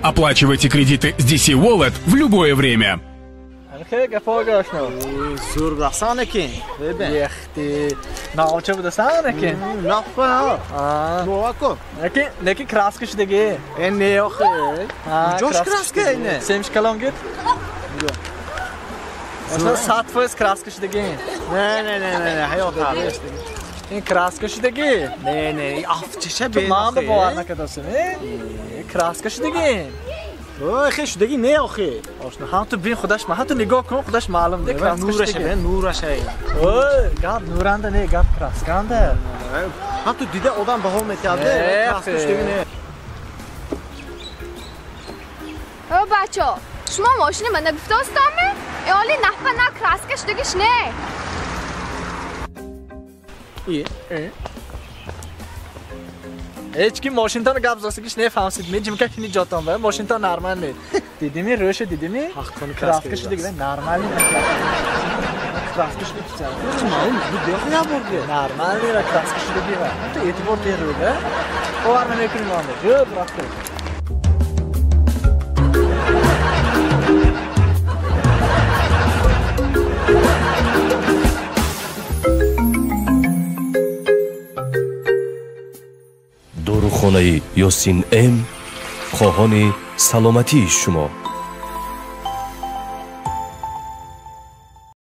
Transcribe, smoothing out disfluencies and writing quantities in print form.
Оплачивайте кредиты с DC Wallet в любое время. خیلی گفاگاش نو. زور رسانه که. ببین. یختی. ناوچه بوده سانه که. نه خب. نوکو. لیکن کراس کشیدگی. این نه آخه. جوش کراس که اینه. سیمش کلام گید. اصلا 100% کراس کشیدگی. نه حیات هست. این کراس کشیدگی. نه آفتشه تو بین. من به باور نکردم. کراس کشیدگی. اوه خیلی شدگی نه آخه. آشنا هم تو بین خودش ما تو نگاه کن خودش معلوم ده کراس نورشه کشیدگی. نورشه. اوه گاب نورنده نه گاب کراس کنده. هم تو دیده آدم به حال میتیاده. کراس کشیدگی نه. او بچه شما ماشین من نگفته استامه؟ ایالی نفع نه کراس کشیدگیش نه. هیچ کی ماشین تا گاب زاسگیش نفهمید میجیم که کنی جاتون به ماشین تا نرمال نه دیدی می روش دیدی می حق کن کراس کشیدگی نرمال نه کراس کشیدگی چه Bu diyor ya burada. نرمال نه کراس کشیدگی و تو اعتبار دیروگه اوار نمیکنی مانده جو براخته داروخانه یاسین ام خواهان سلامتی شما